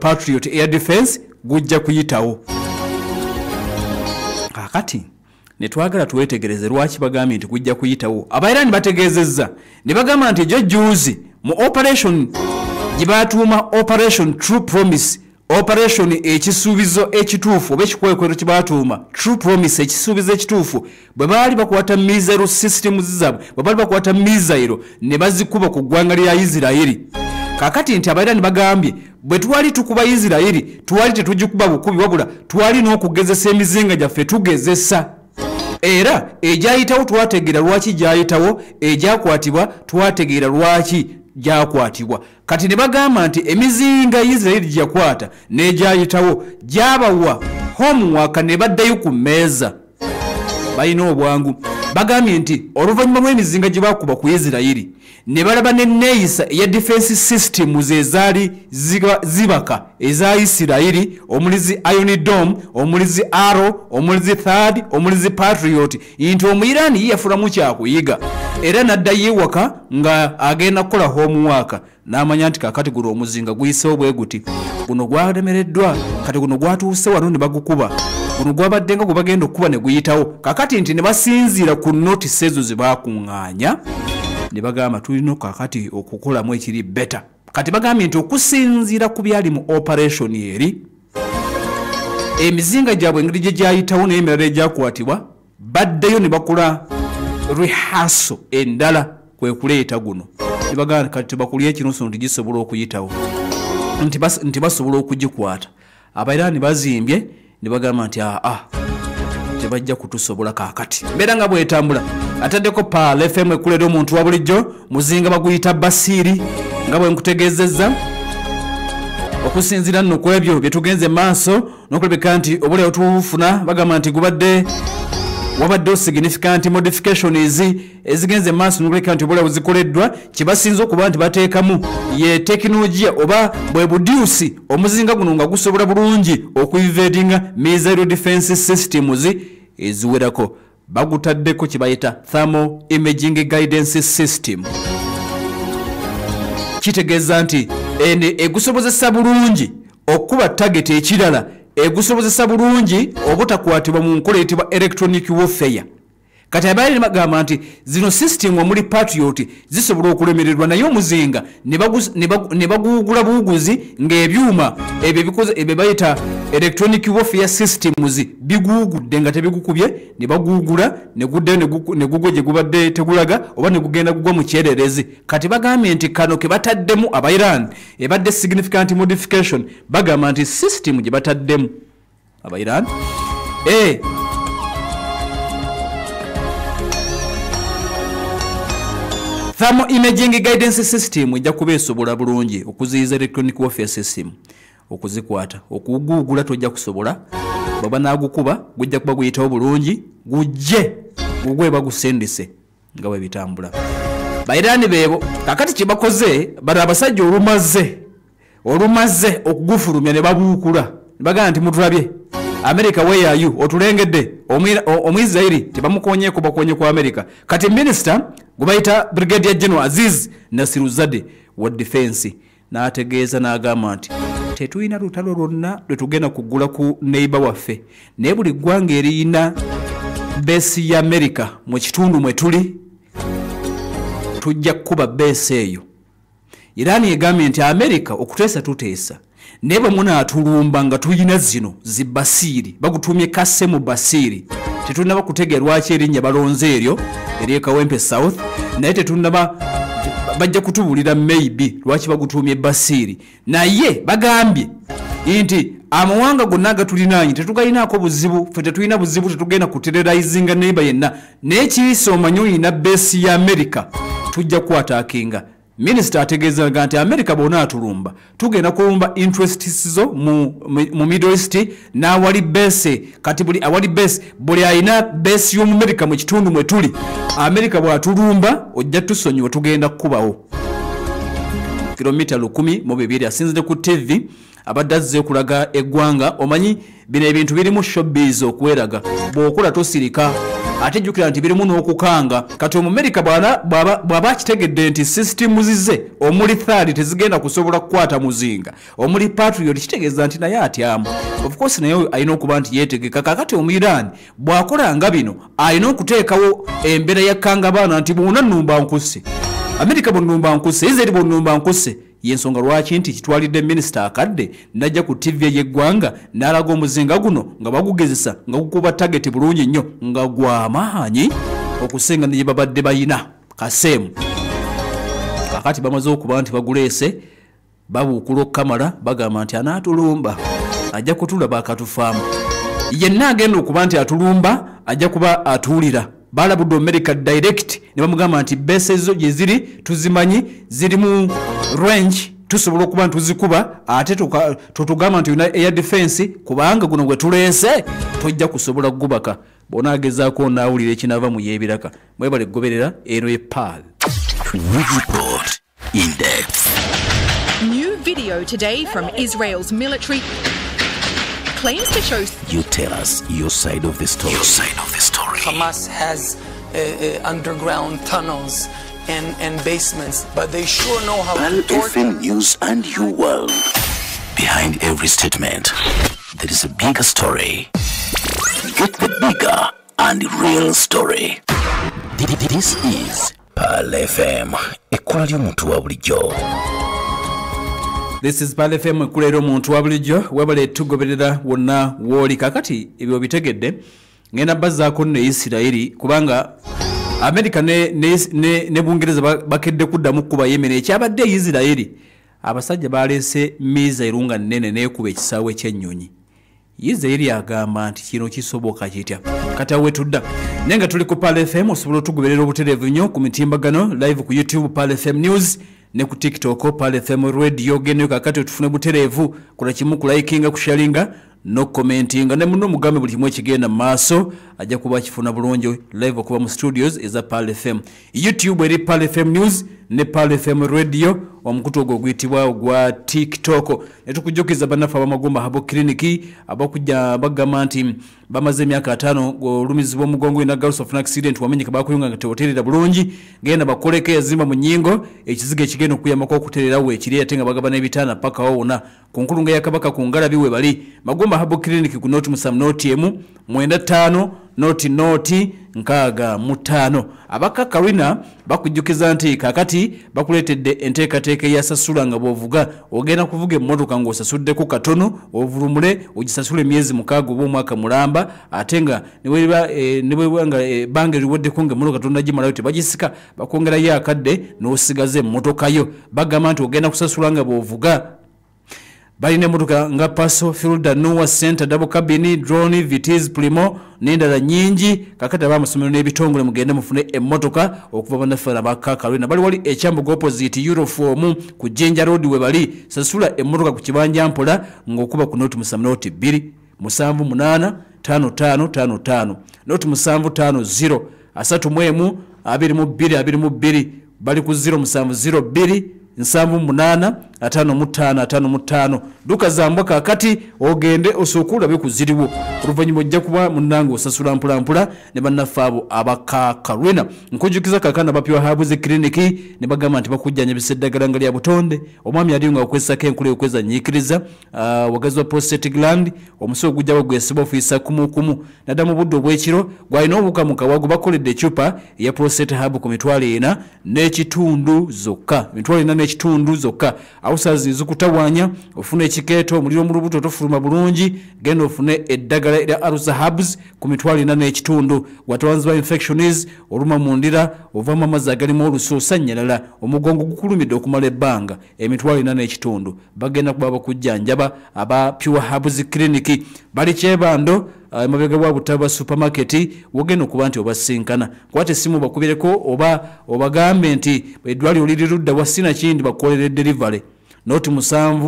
Patriot Air Defense gujja kuyitawo. Kakati netwagala tuwetegereze lwaki bagambye nti gujja kuyitawo. Abayirani bategeezezza ne bagamba nti jo juuzi mu operation gibatuuma Operation True Promise, operation ekisuubizo ekituufu oba ekikwekwero kibatuuma True Promise, ekisuubizo ekituufu, bwe baali bakwata missile systems zaabwe, bwe baali bakwata missile ne bazikuba ku ggwanga lya Isiraeli. Kakati nti abayirani bagambye bwe twali tukuba Isiraeli twali tetugikuba bukubi wabula twali n'okugezesa emizinga gyaffe tugezesa. Era ejayitawo twategeera lwaki jayitawo, ejakwatibwa twategeera lwaki jakwatibwa. Kati ne bagamba nti emizinga Isiraeli gyakwata n'ejayitawo gyabawa homework ne baddayo ku mmeeza. Balina obwangu. Bagambye nti oluvannyuma lw'emizinga gye bakuba ku Isiraeli ne balaba n'enneeyisa eya defense systems ezaali zibaka eza Isiraeli, omulizi Iron Dome, omulizi Arrow, omulizi Third, omulizi Patriot, nti omuyirani yiyafulamu kyakuyiga era n'addayo ewaka nga agenda kukola homework. N'amanya nti kakati guno omuzinga guyisewo bwe guti, guno gwalemereddwa, kati guno gwatuuse wano ne bagukuba, guno gwabadde nga gwe bagenda okukuba ne guyitawo. Kakati nti ne basinziira ku notice ezo ze baakuŋŋaanya ne bagamba tulina kakati okukolamu ekiri better. Kati bagambye nti okusinziira ku byali mu operation eri, emizinga gyabwe engeri gye gyayitawo n'emirala egyakwatibwa, baddeyo ne bakola rehearsal endala kwe kuleeta guno. Ne bagamba kati tebakulya ekinusu nti gisobola okuyitawo, nti basobola okugikwata. Abayirani bazimbye ne bagamba nti tebajja kutusobola kakati. Mbeera nga bwetambula ataddeko Paal FM ekulera omuntu wa bulijjo, muzinga baguyita Basiri nga bwe nkutegeezezza. Okusinziira nno ku ebyo bye tugenze maaso n'okulabika nti obuleo tufuna bagamba nti wabadde significant modifications ezigenze maaso n'okulabika nti obuleo zikoleddwa. Kye basinza okuba nti bateekamu ye tekinologiya oba bwe budyusi omuzinga guno nga gusobola bulungi okuivatinga missile defense systems eziwerako. Bagutaddeko kye bayita thermal imaging guidance system. Kitegeeza nti egusobozesa bulungi okuba target ekirala, egusobozesa bulungi obutakwatibwa mu nkola eyitibwa electronic warfare. Kati abayirani bagamba nti zino system omuli Patriot zisobola okulemererwa naye omuzinga ne baguugula buuguzi ng'ebyuma ebyo bayita electronic warfare systems biguugudde nga tebigukubye, ne baguugula ne gudde ne gugwa gye gubadde tegulaga oba ne gugenda gugwa mu kyererezi. Kati bagambye nti kano ke bataddemu abayirani ebadde significant modification. Bagamba nti system gye bataddemu abayirani thermal imaging guidance system ejja kuba esobola bulungi okuziyiza electronic warfare system okuzikwata. Okuguugula tojja kusobola, baba nagukuba gujja kuba guyitawo bulungi, gugwe bagusendise nga bwe bitambula. Bayirani beebo kakati kye bakoze bali abasajja olumaze okugufulumya ne babuukula ne bagamba nti mutulabye America where are you? Otulengedde Omwisraeli tebamukonyeeko bakonye ku America. Kati minister gubayita Brigadier General Aziz Nasiruzade wa defense n'ategeeza n'agamba nti tetulina lutalo lwonna lwe tugenda kugula ku neighbor waffe, naye buli ggwanga eriyina base ya America mu kitundu mwe tuli tujja kukuba base eyo. Irani egambye nti America okuteesa tuteesa, naye bwe munaatulumba nga tuyina zino zibasiri bagutumye Kasemu Basiri, tetulina bakutegeera lwaki erinnya balonze eryo eri Kawempe South, naye tetulina bajja kutubulira maybe lwaki bagutumye Basiri. Naye bagambye nti amawanga gonna agatulinaanyi tetugalinaako buzibu, ffe tetulina buzibu, tetugenda kuterrorizinga neighbor yenna, naye kiyisa omanyi olina base ya America tujja kukwataakinga. Minister ategeeza nti America bona atulumba tugenda kulumba interests zo mu Middle East n'awali base. Kati buli awali base buli ayina base y'omu America mu kitundu mwe tuli, America bw'atulumba ojja tusonyiwa tugenda kukubawo. Kilomita 10 mu 2 asinzire ku TV abadde kulaga eggwanga omanyi bino ebintu birimu showbiz okweraga bw'okola tosirika ate jjukira nti birimu n'okukanga kati Omumerika bw'aba akitegedde nti sisitimu zize omuli third tezigenda kusobola kukwata muzinga omuli Patriot kitegeeza nti naye atyamu of course naye alina okuba nti yeetegeka kakati Omu-Iran bw'akolanga bino alina okuteekawo embeera ya kangabaana nti bwonna nnumba nkusse Amerika bw'nnumba nkusse Israel bw'nnumba nkusse yensonga lwaki nti kitwalidde minisita akadde najja ku TV y'eggwanga n'alaga omuzinga guno nga bagugezesa nga gukuba target bulungi nnyo nga gw'amaanyi okusenga ne babadde bayina kaseemu kakati bamaze okuba nti baguleese babuukula kamala bagamba nti anaatulumba ajja kutulaba akatufaamu yenna agenda okuba nti atulumba ajja kuba atuulira balabudde America direct ne bamugamba nti base zo gye ziri tuzimanyi ziri mu range tusobola okuba ntuzikuba ate tutugamba nti una air defense kubanga guno gwe tuleese tojja kusobola kugubaka bona agezaako naawulira ekinava mu yeebiraka mwebale goberera eno ePAL Report in depth. New video today from Israel's military claims to show. You tell us your side of the story. Your side of the story. Hamas has underground tunnels and basements, but they sure know how PAL to torture. FM News and your world. Behind every statement, there is a bigger story. Get the bigger and real story. This is PAL FM. Ekkola ly'omuntu wa bulijjo. This is PAL FM ekulera omuntu wa bulijjo webale tugoberera wonna woli kakati ebyo bitegedde ngenda bazzaako ne Isiraeli kubanga America ne Bungereza bakedde kuddamu kuba Yemen ekyabadde Isiraeli abasajja baleese miza irunga nnene neekuba ekisaawe ky'ennyonyi Isiraeli agamba nti kino kisoboka kitya kata wetudda nenga tuli ku PAL FM osobola tugoberera obutereevu nnyo ku mitimbagano live ku YouTube PAL FM News ne ku TikTok PAL FM Radio gene kakati tufune butereevu kola kimu ku likinga ku sharinga no commentinga ne muno mugambe buli kimwe kigenda maaso ajja kuba kifuna bulungi live okuba mu studios eza PAL FM YouTube eri PAL FM News ne PAL FM Radio omukutu ogwo guyitibwa gwa TikTok netukujokiza banafa bamagomba habo kliniki abakujja bagamba nti bamaze emyaka 5 olumizibwa omugongo na Girls of an accident wamenyeka bakuyunga nga teoterera bulungi genda bakoleke yazimba mu nyingo ekiziga ekigenda okuyamako okutererawo ekiri yatenga bagabana ebitana paka wona ku nkulunga ya kabaka ku ngalabi we bali magomba habo kliniki ku noti musam noti emu 95 noti nkaga mutano abaka Karina bakujjukiza nti kakati bakuletedde enteekateeka ya sasula nga bovuga ogenda kuvuga emmotoka ng'osasudde ku katono ovulumule ogisasule emyezi 6 obw'omwaka mulamba ate nga ne bwebanga bange liwedde ku ng'emmotoka tonda gimalayo tebagisika bakwongerayo akadde n'osigaze emmotoka yo bagamba nti ogenda kusasula nga bovuga balina emmotoka nga Paso, Fielder, Noah Center, Double Cabin, Drone, Vitiz, Primo n'endala nyingi kakati abamasomero n'ebitongole mugende mufune emmotoka okuva bannaffe abakakalwina bali wali ekyambuga opposite Euroform ku Jinja Road we bali sasula emmotoka ku kibanja mpola ng'okuba ku noti musam noti 2 78 5555 noti 750 31 22 bali ku 0702 7 8 duka zambwa kakati ogende osokula bikuziriwo oluvanyuma ojja kuba munango osasula mpula ne bannaffaabo abakakalwena nkujukiza kakana bapyo habuze kliniki ne bagamba nti bakujjanya biseddagala ngali ya butonde omwami ali nga okwesako enkulu okweza nyikiriza wagazwa prostate gland omuso gujja bagwesiba ofisa kumukumu nadamu buddo bwekiro gwalina obuka mu kawago bakoledde ecupa ya prostate hub ku mitwalo 4 n'ekitundu zokka mitwalo 4 n'ekitundu zokka awusazi zikutawanya ofuna ekikeeto omuliro mu lubuto tofuluma bulungi genda ofune eddagala lya Arusa Hubs ku mitwalo 4 n'ekitundu watawanzibwa infections oluma mu ndira ovaamu amazzi agalimu olusuusa nnyalala omugongo gukulumidde okumala ebbanga emitwalo 4 n'ekitundu bagenda kuba bakujjanjaba aba Pure Hubs Clinic bali Kyebando mabega bwa butaba supermarket wogenda okuba nti obasinkana kwate essimu bakubireko oba obagambe nti eddwaliro liri ludda wasina kindi bakolere delivery noti 7